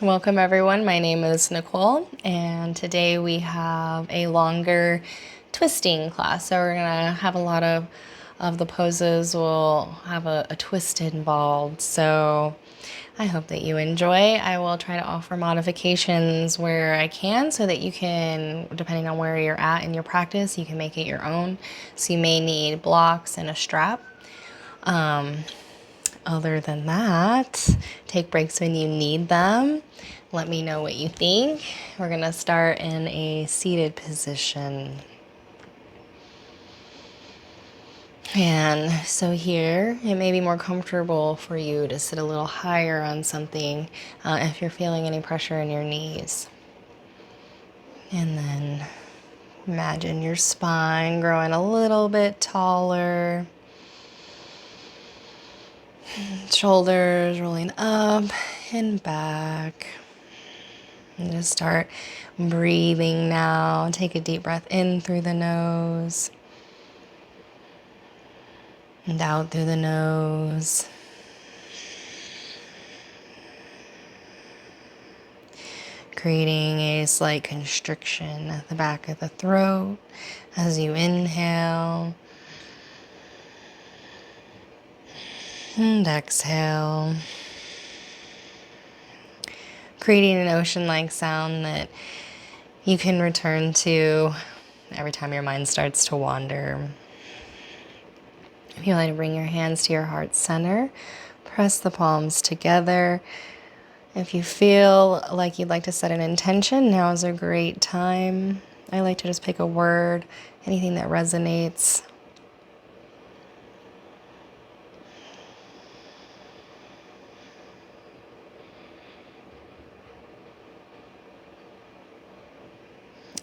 Welcome everyone, my name is Nicole and today we have a longer twisting class. So we're gonna have a lot of the poses will have a twist involved. So I hope that you enjoy. I will try to offer modifications where I can so that you can, depending on where you're at in your practice, you can make it your own. So you may need blocks and a strap. Other than that, take breaks when you need them. Let me know what you think. We're gonna start in a seated position. And so here, it may be more comfortable for you to sit a little higher on something if you're feeling any pressure in your knees. And then imagine your spine growing a little bit taller. Shoulders rolling up and back. And just start breathing now. Take a deep breath in through the nose and out through the nose. Creating a slight constriction at the back of the throat as you inhale and exhale. Creating an ocean-like sound that you can return to every time your mind starts to wander. If you like to bring your hands to your heart center, press the palms together. If you feel like you'd like to set an intention, now is a great time. I like to just pick a word, anything that resonates.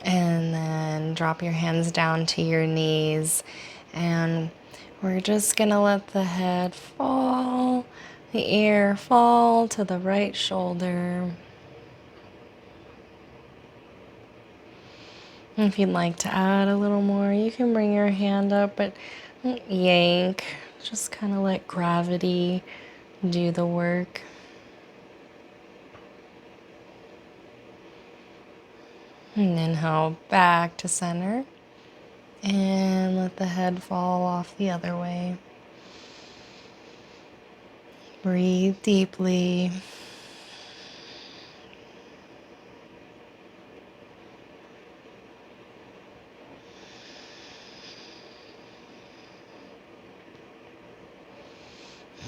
And then drop your hands down to your knees. And we're just gonna let the head fall, the ear fall to the right shoulder. If you'd like to add a little more, you can bring your hand up, but don't yank. Just kind of let gravity do the work. And inhale back to center. And let the head fall off the other way. Breathe deeply.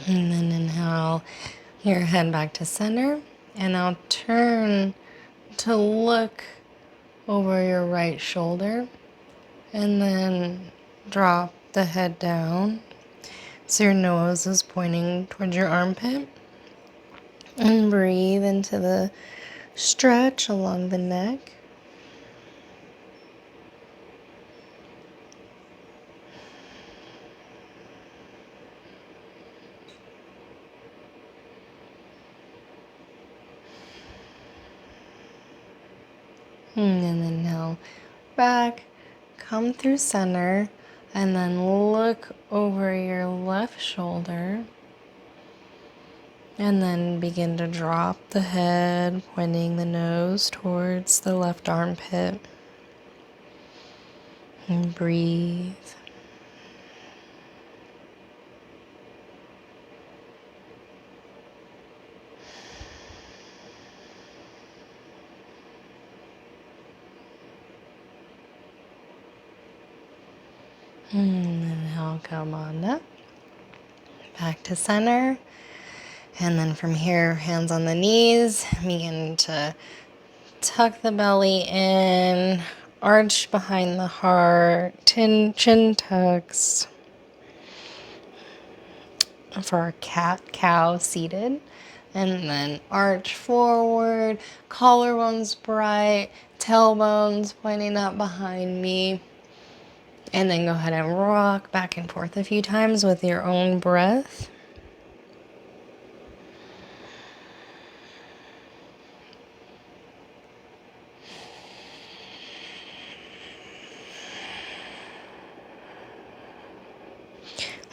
And then inhale your head back to center. And now turn to look over your right shoulder. And then drop the head down. So your nose is pointing towards your armpit. And breathe into the stretch along the neck. And then inhale back, come through center, and then look over your left shoulder. And then begin to drop the head, pointing the nose towards the left armpit. And breathe. And then inhale, come on up. Back to center. And then from here, hands on the knees, begin to tuck the belly in, arch behind the heart, chin tucks. For our cat-cow seated. And then arch forward, collarbones bright, tailbones pointing up behind me. And then go ahead and rock back and forth a few times with your own breath.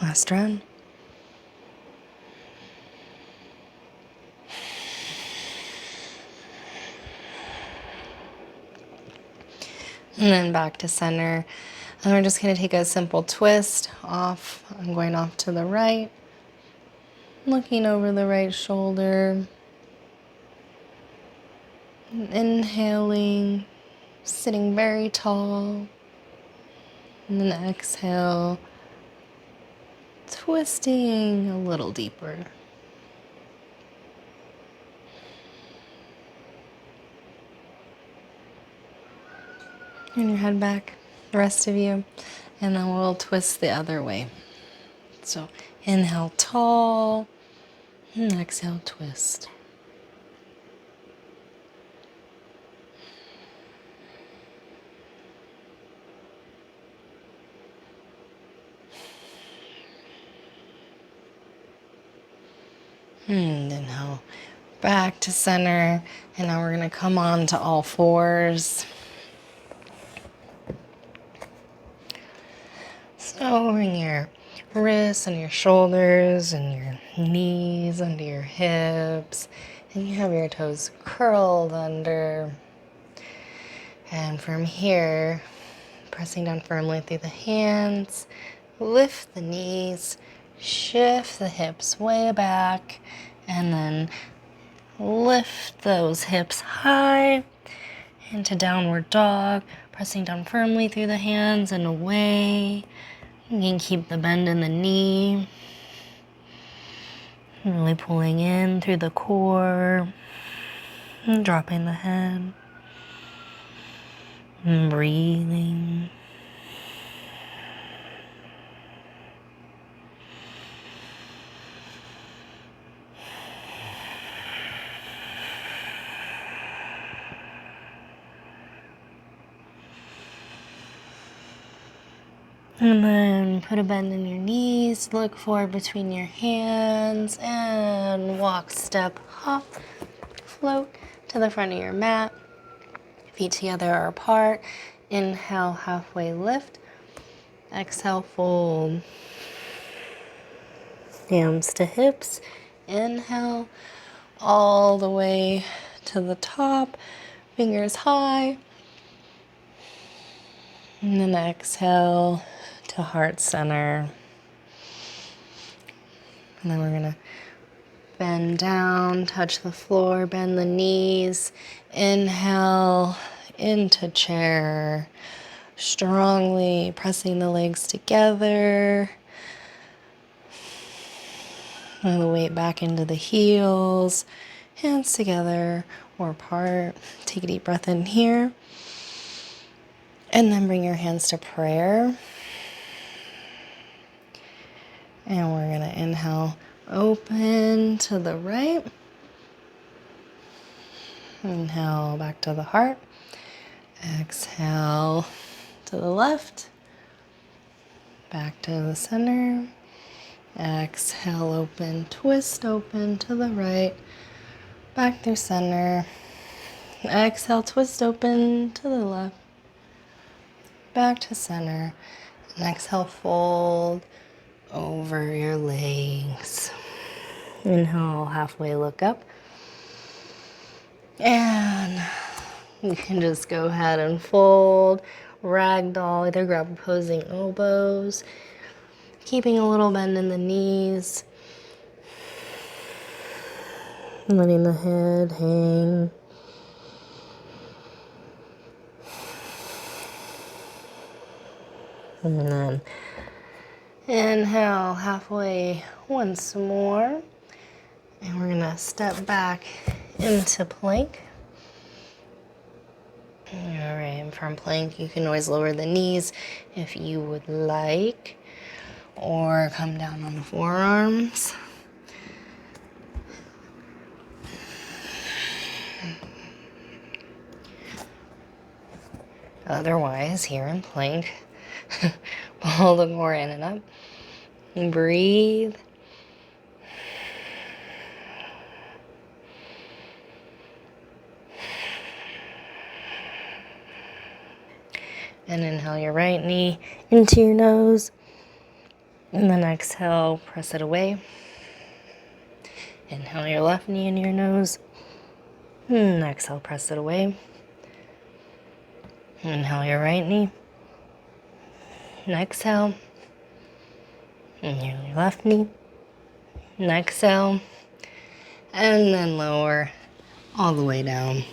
Last round. And then back to center. And we're just going to take a simple twist off. I'm going off to the right, looking over the right shoulder, inhaling, sitting very tall, and then exhale, twisting a little deeper. Turn your head back, the rest of you, and then we'll twist the other way. So inhale tall, and exhale twist. And inhale back to center, and now we're gonna come on to all fours. So bring your wrists and your shoulders and your knees under your hips, and you have your toes curled under. And from here, pressing down firmly through the hands, lift the knees, shift the hips way back, and then lift those hips high into downward dog, pressing down firmly through the hands and away. You can keep the bend in the knee, really pulling in through the core, and dropping the head, and breathing. And then put a bend in your knees, look forward between your hands, and walk, step, hop, float to the front of your mat. Feet together or apart. Inhale, halfway lift. Exhale, fold. Hands to hips. Inhale, all the way to the top, fingers high. And then exhale to heart center. And then we're gonna bend down, touch the floor, bend the knees. Inhale into chair, strongly pressing the legs together. And the weight back into the heels, hands together or apart. Take a deep breath in here. And then bring your hands to prayer. And we're gonna inhale, open to the right. Inhale back to the heart. Exhale to the left. Back to the center. Exhale, open, twist open to the right. Back through center. Exhale, twist open to the left. Back to center. And exhale, fold over your legs. Inhale, halfway look up. And you can just go ahead and fold, ragdoll, either grab opposing elbows, keeping a little bend in the knees, letting the head hang. And then inhale halfway once more. And we're gonna step back into plank. All right, and from plank, you can always lower the knees if you would like, or come down on the forearms. Otherwise, here in plank, pull the core in and up. And breathe. And inhale your right knee into your nose. And then exhale, press it away. Inhale your left knee into your nose. And exhale, press it away. Inhale your right knee. And exhale. Inhale your left knee. And exhale. And then lower all the way down.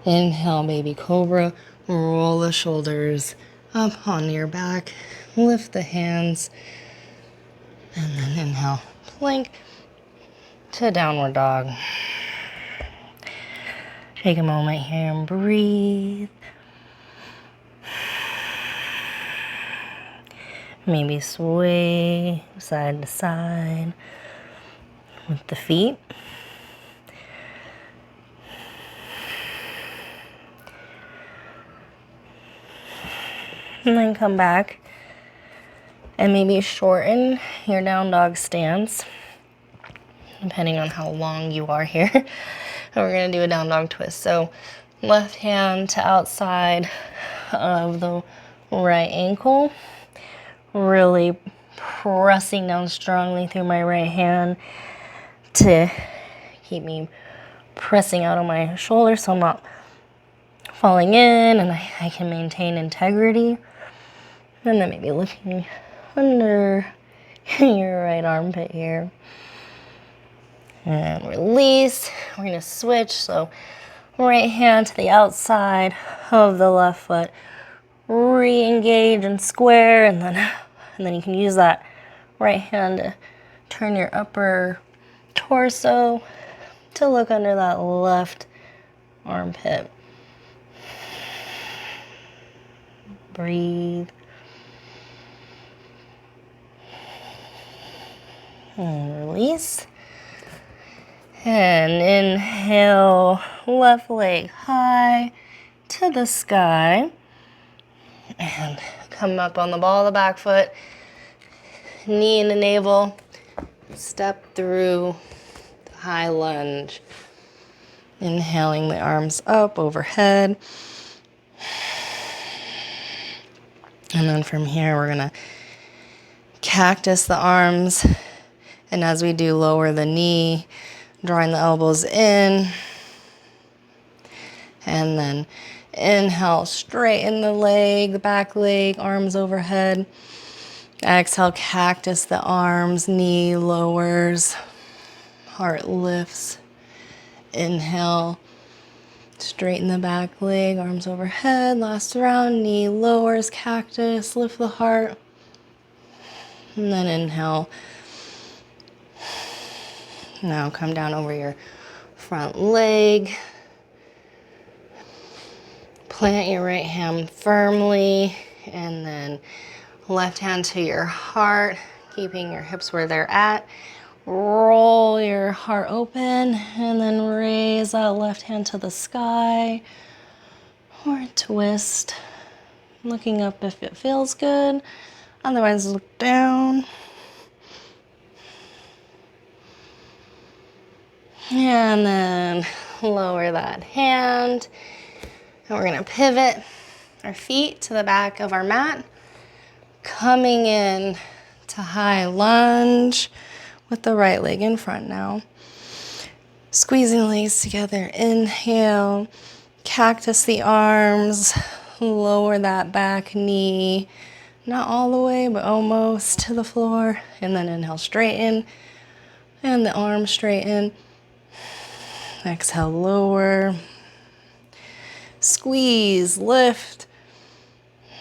Inhale, baby cobra. Roll the shoulders up onto your back. Lift the hands. And then inhale, plank to downward dog. Take a moment here and breathe. Maybe sway side to side with the feet. And then come back and maybe shorten your down dog stance, depending on how long you are here. And we're gonna do a down dog twist. So left hand to outside of the right ankle, really pressing down strongly through my right hand to keep me pressing out on my shoulder so I'm not falling in and I can maintain integrity. And then maybe looking under your right armpit here. And release. We're gonna switch. So right hand to the outside of the left foot. Re-engage and square, and then you can use that right hand to turn your upper torso to look under that left armpit. Breathe. And release. And inhale, left leg high to the sky. And come up on the ball of the back foot, knee into navel, step through the high lunge. Inhaling the arms up overhead. And then from here, we're gonna cactus the arms. And as we do, lower the knee, drawing the elbows in. And then inhale, straighten the leg, the back leg, arms overhead. Exhale, cactus the arms, knee lowers, heart lifts. Inhale, straighten the back leg, arms overhead. Last round, knee lowers, cactus, lift the heart. And then inhale. Now come down over your front leg. Plant your right hand firmly, and then left hand to your heart, keeping your hips where they're at. Roll your heart open, and then raise that left hand to the sky, or twist. Looking up if it feels good, otherwise look down. And then lower that hand. And we're gonna pivot our feet to the back of our mat, coming in to high lunge with the right leg in front now. Squeezing the legs together, inhale, cactus the arms, lower that back knee, not all the way, but almost to the floor. And then inhale, straighten, and the arms straighten. Exhale, lower. Squeeze, lift.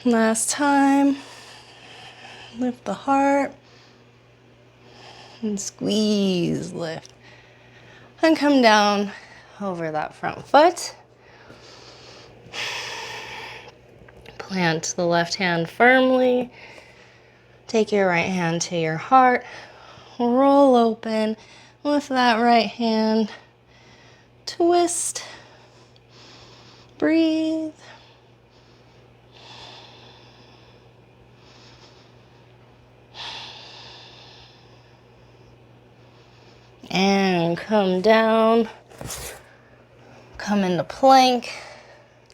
Last time. Lift the heart. And squeeze, lift. And come down over that front foot. Plant the left hand firmly. Take your right hand to your heart. Roll open. Lift that right hand. Twist. Breathe. And come down. Come into plank.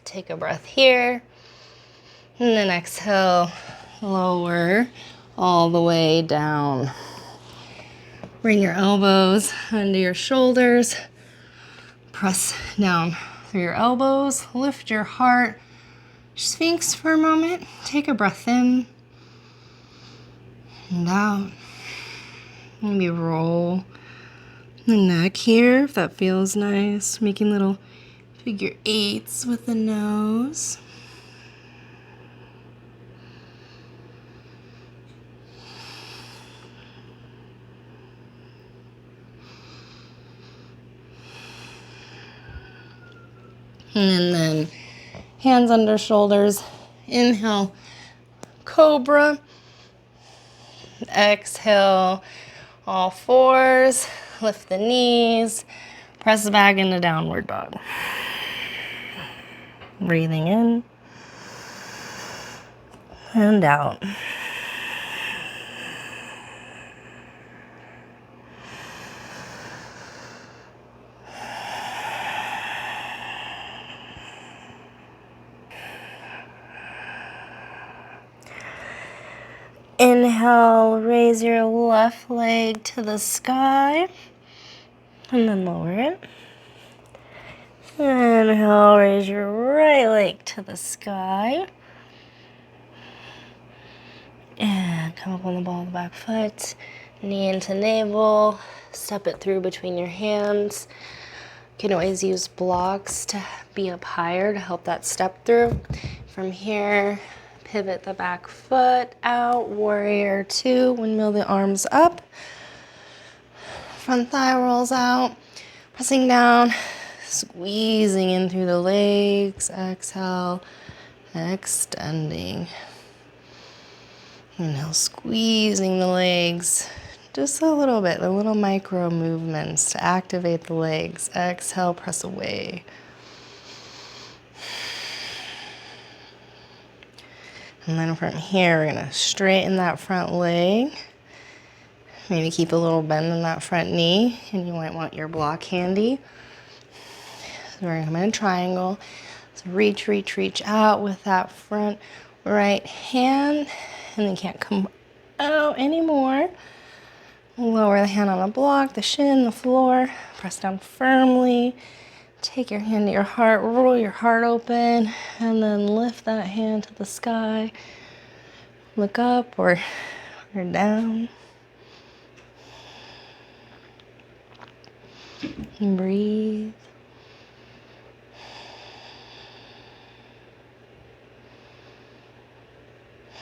Take a breath here. And then exhale, lower all the way down. Bring your elbows under your shoulders. Press down through your elbows. Lift your heart. Sphinx for a moment. Take a breath in and out. Maybe roll the neck here if that feels nice. Making little figure eights with the nose. And then hands under shoulders. Inhale, cobra. Exhale, all fours. Lift the knees. Press back into downward dog. Breathing in and out. Inhale, raise your left leg to the sky, and then lower it. Inhale, raise your right leg to the sky. And come up on the ball of the back foot, knee into navel, step it through between your hands. You can always use blocks to be up higher to help that step through. From here, pivot the back foot out, warrior two, windmill the arms up. Front thigh rolls out, pressing down, squeezing in through the legs. Exhale, extending. Inhale, squeezing the legs just a little bit, the little micro movements to activate the legs. Exhale, press away. And then from here, we're gonna straighten that front leg. Maybe keep a little bend in that front knee, and you might want your block handy. So we're gonna come in a triangle. So reach, reach, reach out with that front right hand, and then can't come out anymore. Lower the hand on the block, the shin, the floor. Press down firmly. Take your hand to your heart, roll your heart open, and then lift that hand to the sky. Look up or down. And breathe.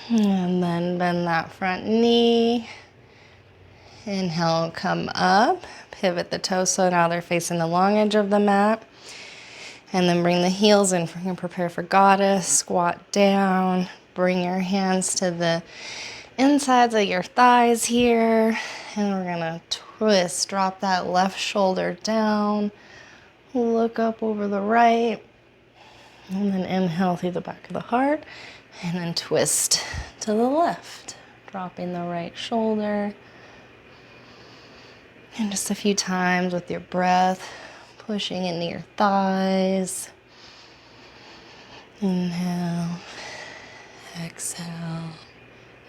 And then bend that front knee. Inhale, come up. Pivot the toes so now they're facing the long edge of the mat. And then bring the heels in. We're going to prepare for goddess. Squat down. Bring your hands to the insides of your thighs here. And we're going to twist. Drop that left shoulder down. Look up over the right. And then inhale through the back of the heart. And then twist to the left. Dropping the right shoulder. And just a few times with your breath. Pushing into your thighs. Inhale. Exhale.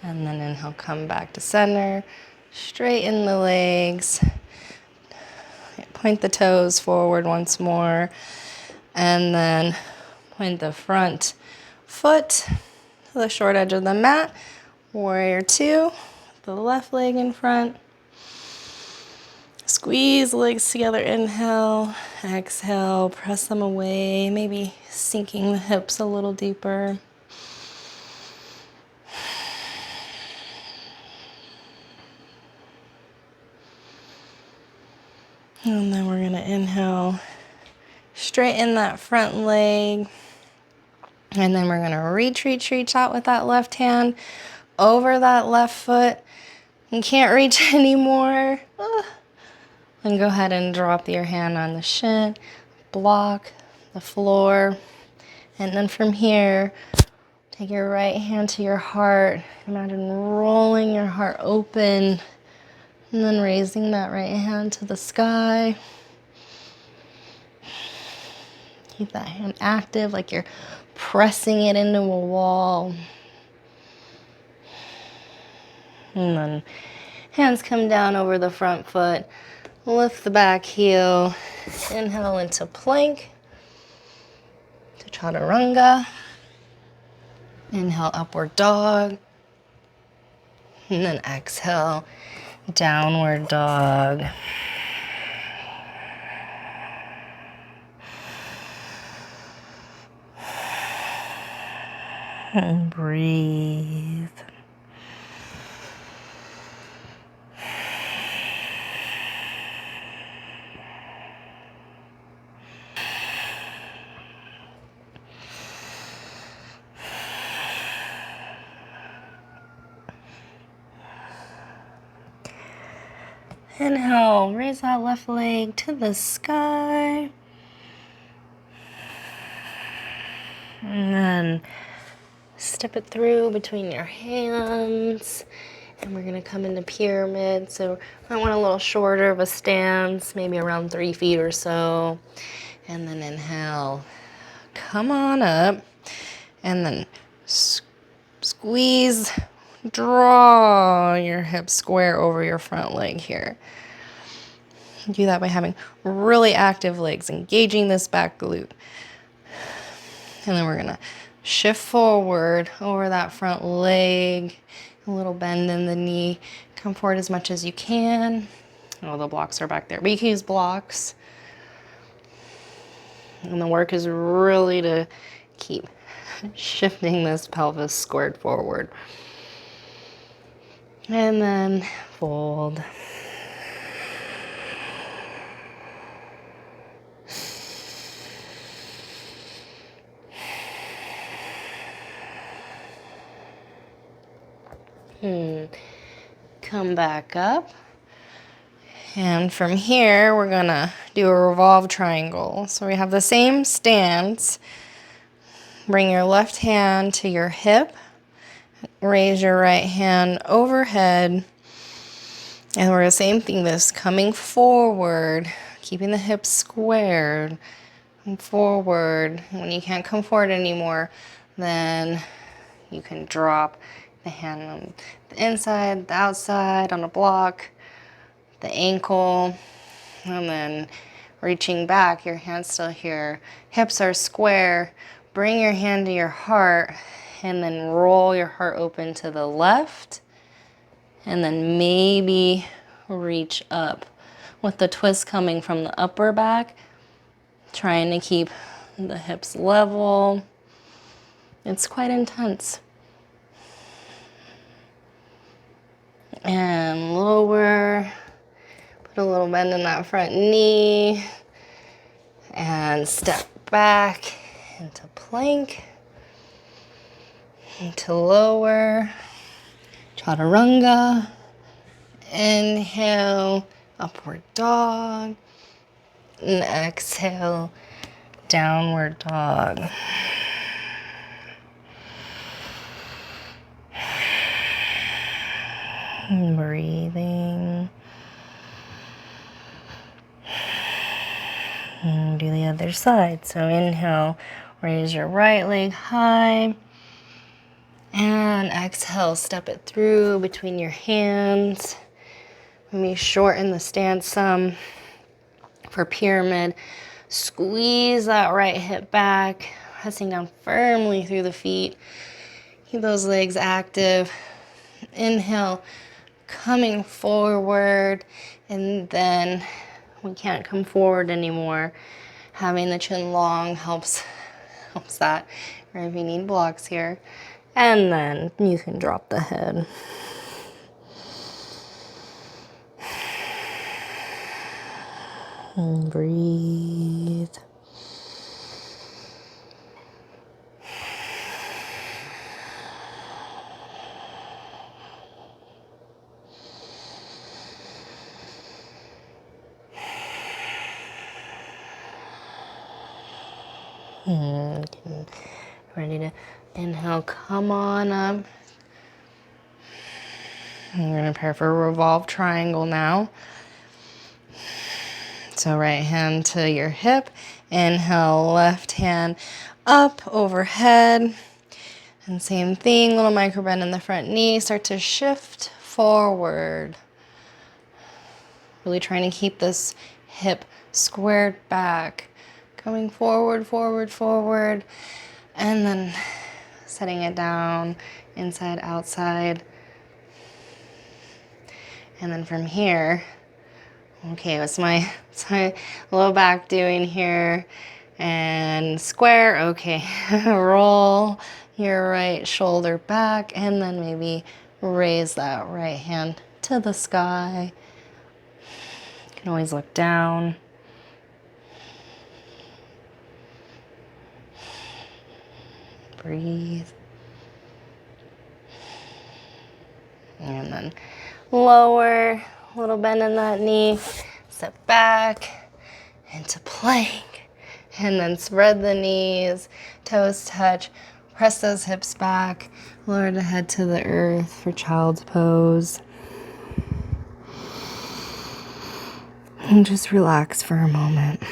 And then inhale, come back to center. Straighten the legs. Point the toes forward once more. And then point the front foot to the short edge of the mat. Warrior two. The left leg in front. Squeeze legs together, inhale, exhale, press them away, maybe sinking the hips a little deeper. And then we're gonna inhale, straighten that front leg. And then we're gonna reach, reach, reach out with that left hand over that left foot. You can't reach anymore. And go ahead and drop your hand on the shin, block the floor. And then from here, take your right hand to your heart. Imagine rolling your heart open. And then raising that right hand to the sky. Keep that hand active like you're pressing it into a wall. And then hands come down over the front foot. Lift the back heel, inhale into plank, to chaturanga. Inhale, upward dog. And then exhale, downward dog. And breathe. Inhale, raise that left leg to the sky. And then step it through between your hands. And we're gonna come into pyramid. So I want a little shorter of a stance, maybe around 3 feet or so. And then inhale, come on up. And then squeeze, draw your hips square over your front leg here. Do that by having really active legs, engaging this back glute. And then we're gonna shift forward over that front leg, a little bend in the knee. Come forward as much as you can. Oh, the blocks are back there, but you can use blocks. And the work is really to keep shifting this pelvis squared forward. And then fold. Come back up. And from here, we're gonna do a revolve triangle. So we have the same stance. Bring your left hand to your hip. Raise your right hand overhead. And we're the same thing, this coming forward, keeping the hips squared, and forward. When you can't come forward anymore, then you can drop the hand on the inside, the outside, on a block, the ankle, and then reaching back, your hand's still here. Hips are square. Bring your hand to your heart, and then roll your heart open to the left, and then maybe reach up with the twist coming from the upper back, trying to keep the hips level. It's quite intense. And lower, put a little bend in that front knee, and step back into plank, into lower, chaturanga. Inhale, upward dog, and exhale, downward dog. Breathing. And do the other side. So inhale, raise your right leg high. And exhale, step it through between your hands. Maybe shorten the stance some for pyramid. Squeeze that right hip back, pressing down firmly through the feet. Keep those legs active. Inhale, coming forward, and then we can't come forward anymore. Having the chin long helps that, or if you need blocks here. And then you can drop the head. And breathe. Ready to inhale, come on up. And we're gonna prepare for a revolve triangle now. So right hand to your hip, inhale, left hand up, overhead. And same thing, little micro bend in the front knee, start to shift forward. Really trying to keep this hip squared back. Coming forward, forward, forward. And then setting it down, inside, outside. And then from here, okay, what's my low back doing here? And square, okay. Roll your right shoulder back, and then maybe raise that right hand to the sky. You can always look down. Breathe. And then lower, little bend in that knee, step back into plank, and then spread the knees, toes touch, press those hips back, lower the head to the earth for child's pose. And just relax for a moment.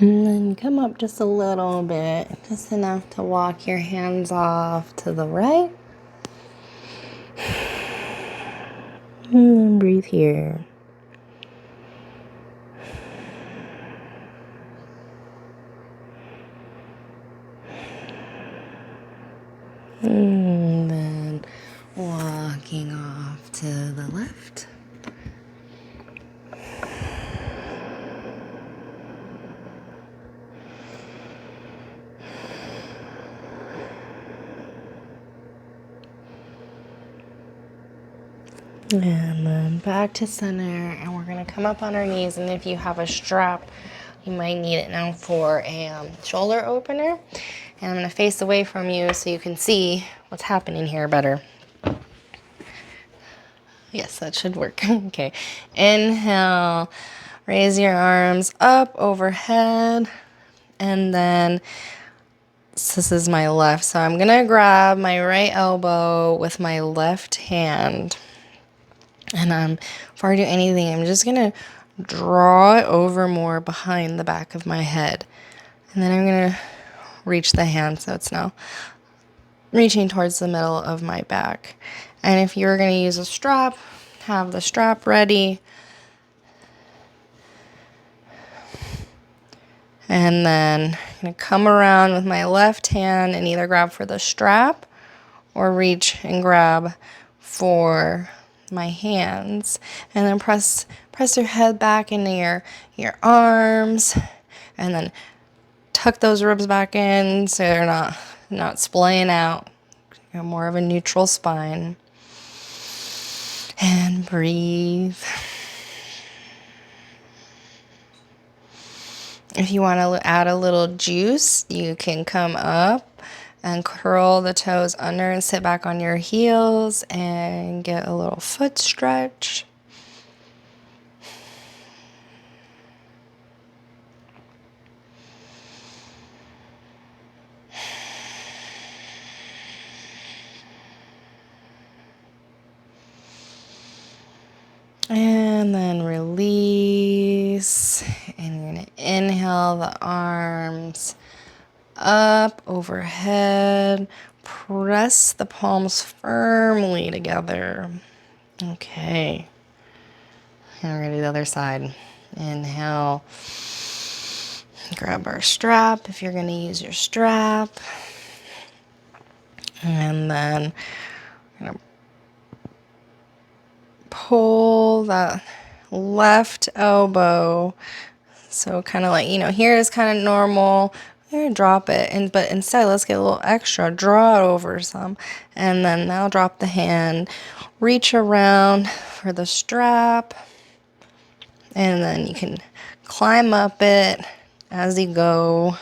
And then come up just a little bit, just enough to walk your hands off to the right. And then breathe here. And then walking off to the left. And then back to center, and we're gonna come up on our knees, and if you have a strap, you might need it now for a shoulder opener. And I'm gonna face away from you so you can see what's happening here better. Yes, that should work. Okay, inhale, raise your arms up overhead, and then this is my left, so I'm gonna grab my right elbow with my left hand. And before I do anything, I'm just gonna draw it over more behind the back of my head. And then I'm gonna reach the hand, so it's now reaching towards the middle of my back. And if you're gonna use a strap, have the strap ready. And then I'm gonna come around with my left hand and either grab for the strap or reach and grab for my hands, and then press your head back into your arms, and then tuck those ribs back in so they're not splaying out. You're more of a neutral spine. And breathe. If you want to add a little juice, you can come up and curl the toes under and sit back on your heels and get a little foot stretch. And then release. And you're going to inhale the arms up overhead. Press the palms firmly together. Okay. And we're going to do the other side. Inhale. Grab our strap if you're going to use your strap. And then we're going to pull that left elbow. So kind of like, here is kind of normal. We're going to drop it, but instead let's get a little extra. Draw it over some, and then now drop the hand. Reach around for the strap, and then you can climb up it as you go.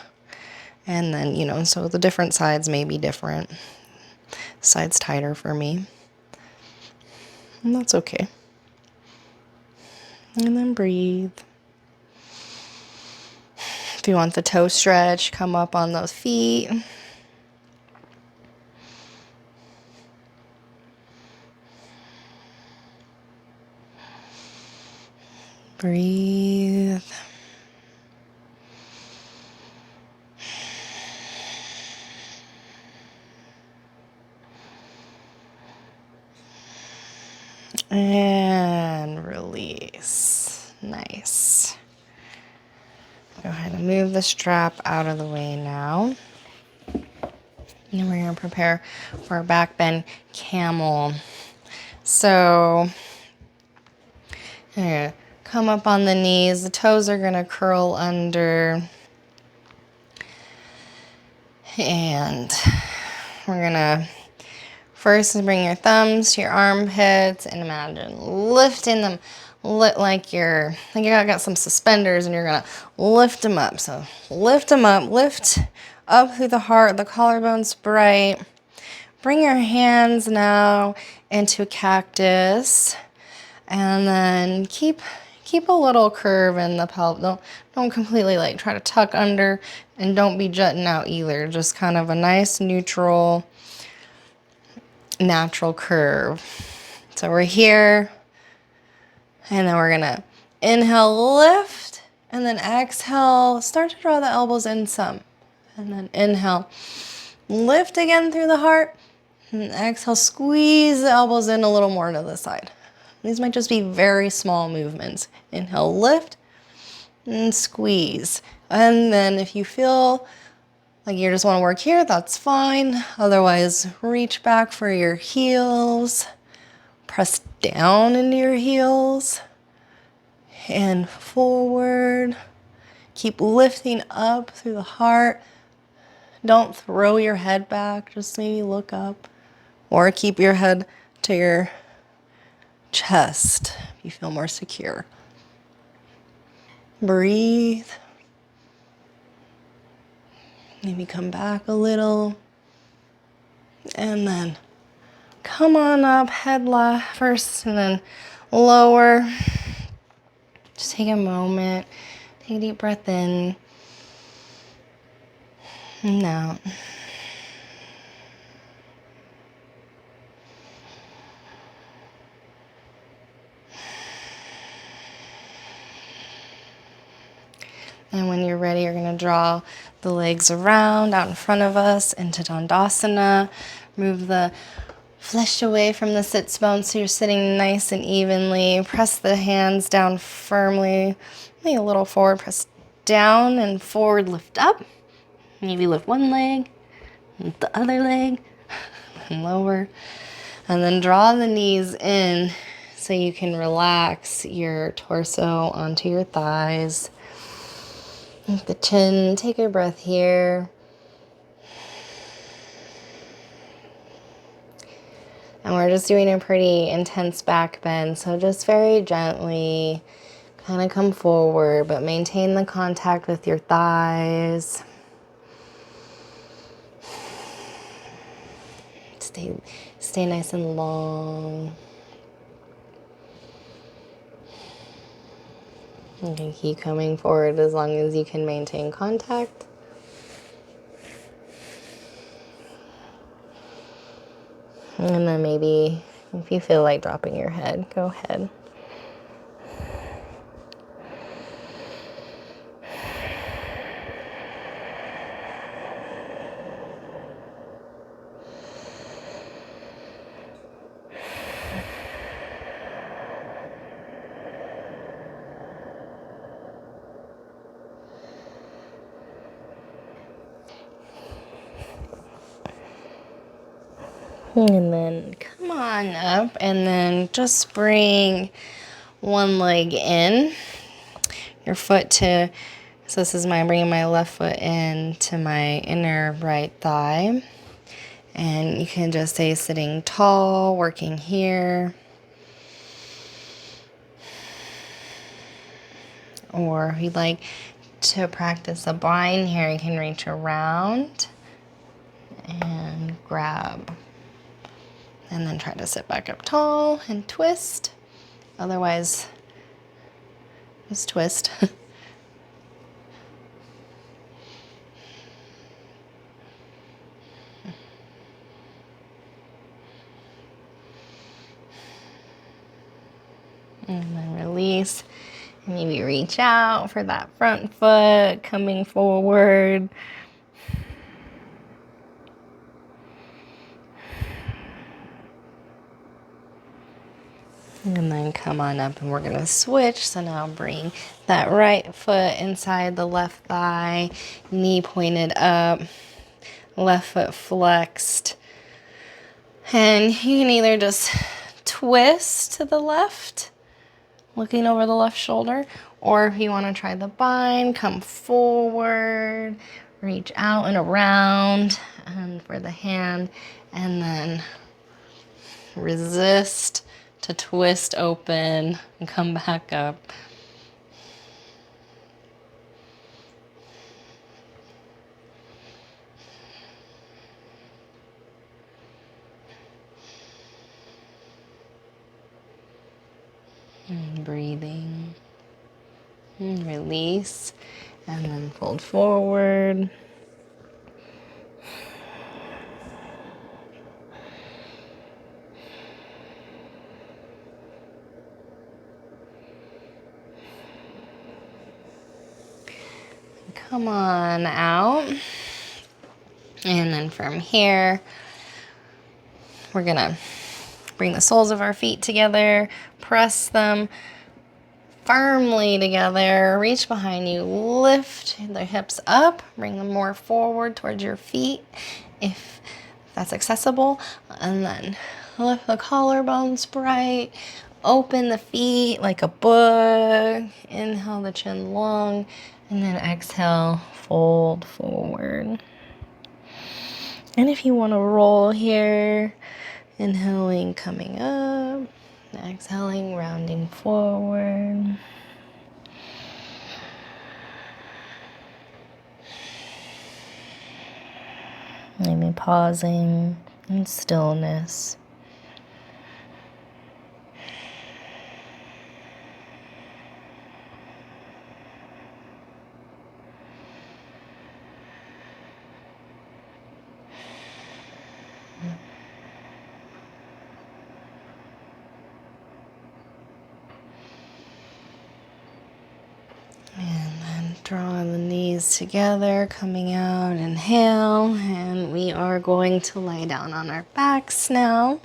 And then, so the different sides may be different. Side's tighter for me, and that's okay. And then breathe. If you want the toe stretch, come up on those feet. Breathe. And release. Nice. Go ahead and move the strap out of the way now. And we're going to prepare for our back bend camel. So you're going to come up on the knees. The toes are going to curl under. And we're going to first bring your thumbs to your armpits and imagine lifting them like you got some suspenders and you're going to lift them up. So lift them up, lift up through the heart, the collarbone's bright. Bring your hands now into a cactus, and then keep a little curve in the pelvis. Don't completely like try to tuck under, and don't be jutting out either. Just kind of a nice neutral, natural curve. So we're here, and then we're gonna inhale, lift, and then exhale, start to draw the elbows in some, and then inhale, lift again through the heart. And exhale, squeeze the elbows in a little more to the side. These might just be very small movements. Inhale, lift, and squeeze. And then if you feel like you just want to work here, that's fine. Otherwise, reach back for your heels. Press down into your heels. And forward. Keep lifting up through the heart. Don't throw your head back, just maybe look up. Or keep your head to your chest if you feel more secure. Breathe. Maybe come back a little. And then come on up, head first, and then lower. Just take a moment. Take a deep breath in and out. And when you're ready, you're going to draw the legs around out in front of us into Dandasana. Move the flesh away from the sits bones so you're sitting nice and evenly. Press the hands down firmly. Maybe a little forward. Press down and forward, lift up. Maybe lift one leg, lift the other leg, and lower. And then draw the knees in so you can relax your torso onto your thighs. Lift the chin, take a breath here. And we're just doing a pretty intense back bend, so just very gently kind of come forward, but maintain the contact with your thighs. Stay nice and long. You can keep coming forward as long as you can maintain contact. And then maybe if you feel like dropping your head, go ahead. And then come on up and then just bring one leg in, your foot to, so this is bringing my left foot into my inner right thigh. And you can just stay sitting tall, working here. Or if you'd like to practice a bind here, you can reach around and grab. And then try to sit back up tall and twist. Otherwise, just twist. And then release Maybe reach out for that front foot coming forward. And then come on up and we're gonna switch. So now bring that right foot inside the left thigh, knee pointed up, left foot flexed. And you can either just twist to the left, looking over the left shoulder, or if you wanna try the bind, come forward, reach out and around and for the hand, and then resist to twist open and come back up. And breathing. And release. And then fold forward. Come on out. And then from here, we're gonna bring the soles of our feet together, press them firmly together, reach behind you, lift the hips up, bring them more forward towards your feet if that's accessible, and then lift the collarbones bright, open the feet like a book, inhale the chin long, and then exhale, fold forward. And if you want to roll here, inhaling, coming up, exhaling, rounding forward. Maybe pausing in stillness. And then draw the knees together, coming out, inhale, and we are going to lay down on our backs now.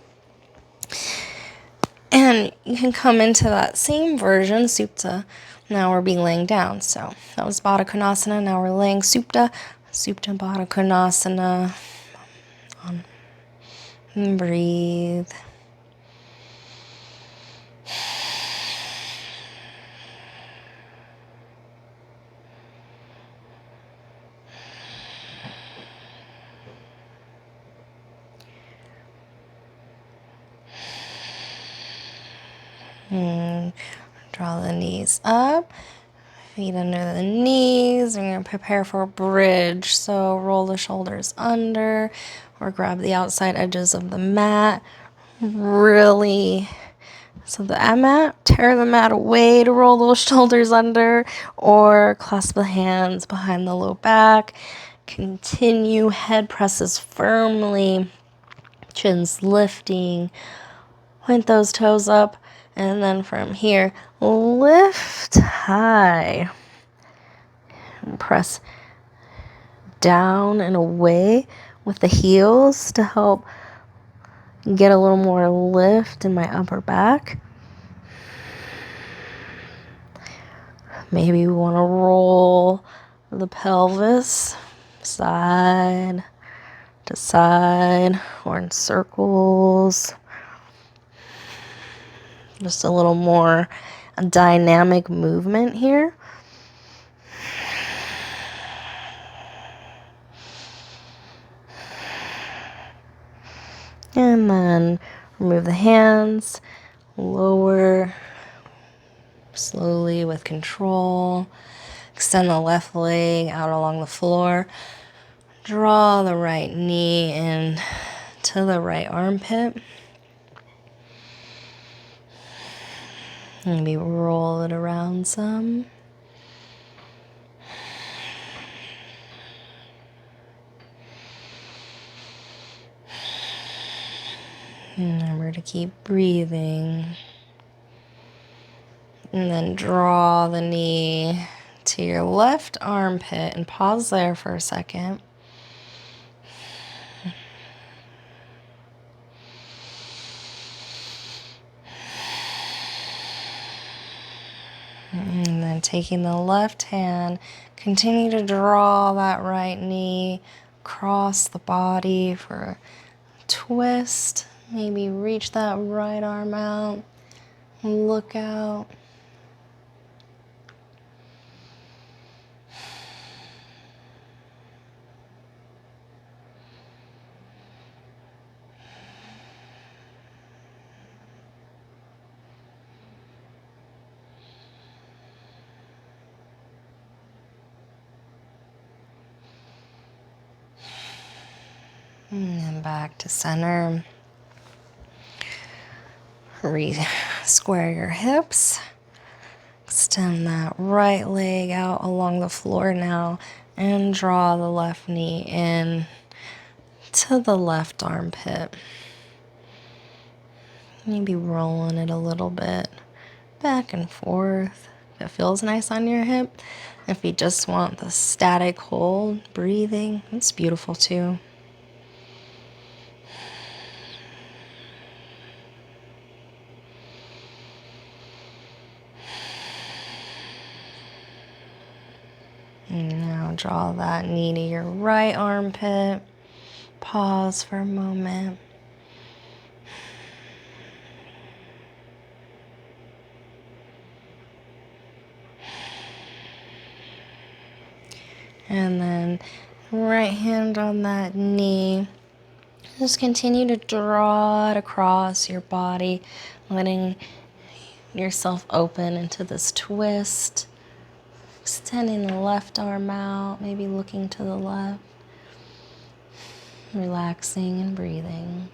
And you can come into that same version, Supta. Now we're being laying down. So that was Baddha Konasana, now we're laying Supta. Supta Baddha Konasana. And breathe. And draw the knees up, feet under the knees. We're going to prepare for a bridge. So roll the shoulders under or grab the outside edges of the mat. Really, so the mat, tear the mat away to roll those shoulders under, or clasp the hands behind the low back. Continue, head presses firmly, chin's lifting. Point those toes up, and then from here, lift high. And press down and away with the heels to help get a little more lift in my upper back. Maybe we want to roll the pelvis side to side or in circles. Just a little more dynamic movement here. And then remove the hands, lower slowly with control. Extend the left leg out along the floor. Draw the right knee in to the right armpit. Maybe roll it around some. Remember to keep breathing. And then draw the knee to your left armpit and pause there for a second. And then taking the left hand, continue to draw that right knee across the body for a twist. Maybe reach that right arm out, look out. And then back to center. Square your hips. Extend that right leg out along the floor now and draw the left knee in to the left armpit. Maybe rolling it a little bit back and forth. If it feels nice on your hip. If you just want the static hold, breathing, it's beautiful too. And now draw that knee to your right armpit. Pause for a moment. And then right hand on that knee. Just continue to draw it across your body, letting yourself open into this twist. Extending the left arm out, maybe looking to the left. Relaxing and breathing.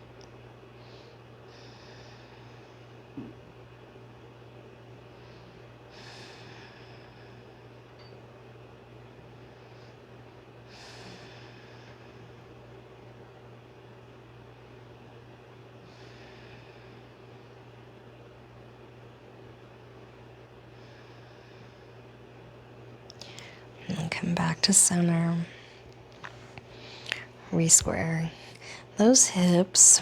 And come back to center. Re-square those hips.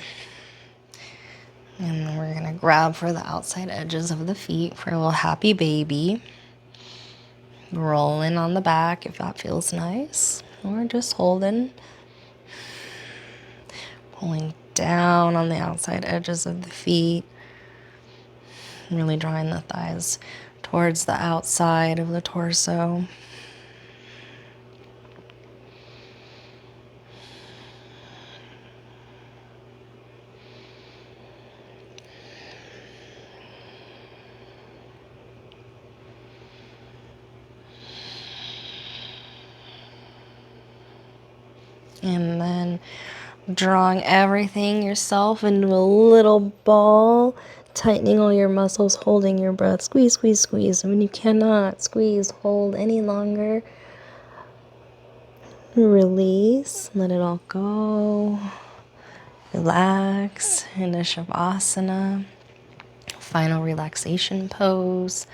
And then we're going to grab for the outside edges of the feet for a little happy baby. Rolling on the back if that feels nice. Or just holding. Pulling down on the outside edges of the feet. Really drawing the thighs towards the outside of the torso. And then drawing everything yourself into a little ball, tightening all your muscles, holding your breath. Squeeze, squeeze, squeeze. When you cannot squeeze, hold any longer. Release, let it all go. Relax into Shavasana. Final relaxation pose.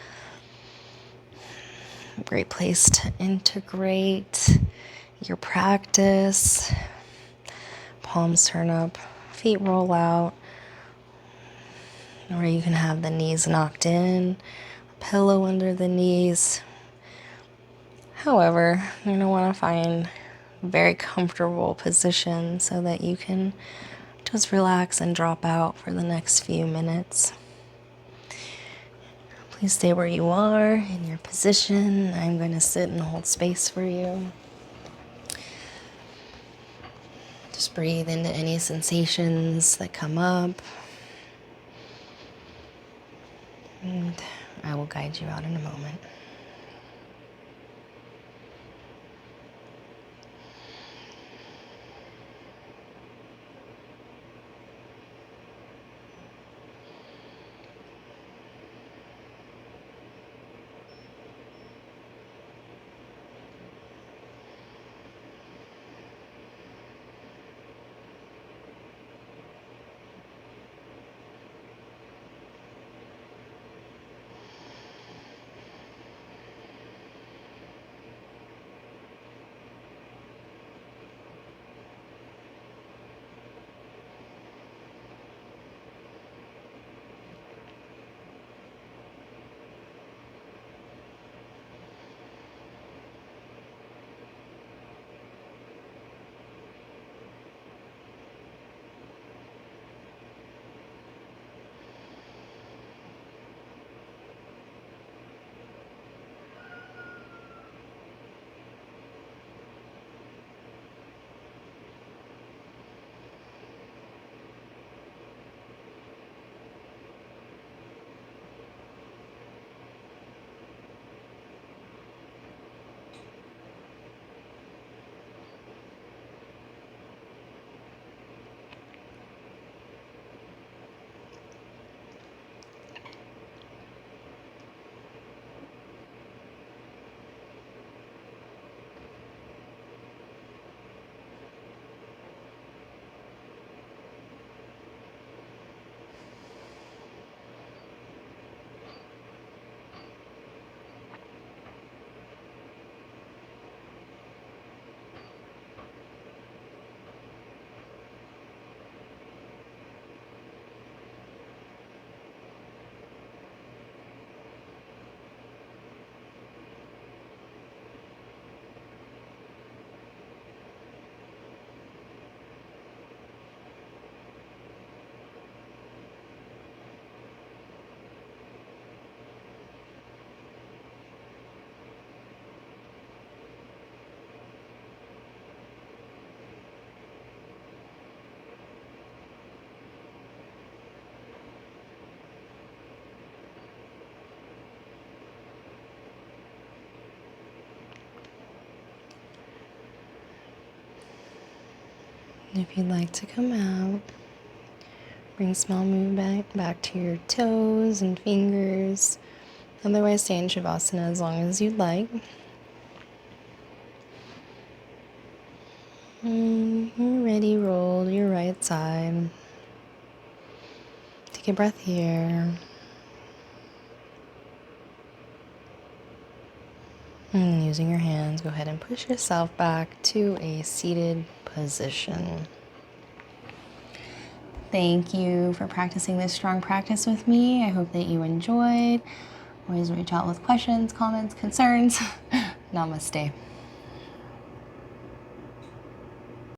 Great place to integrate your practice. Palms turn up, feet roll out. Or you can have the knees knocked in, pillow under the knees. However, you're going to want to find a very comfortable position so that you can just relax and drop out for the next few minutes. Please stay where you are in your position. I'm going to sit and hold space for you. Just breathe into any sensations that come up. And I will guide you out in a moment. if you'd like to come out, bring small movement back to your toes and fingers. Otherwise, stay in Shavasana as long as you'd like. You're ready, roll to your right side. Take a breath here. And using your hands, go ahead and push yourself back to a seated position. Thank you for practicing this strong practice with me. I hope that you enjoyed. Always reach out with questions, comments, concerns. Namaste.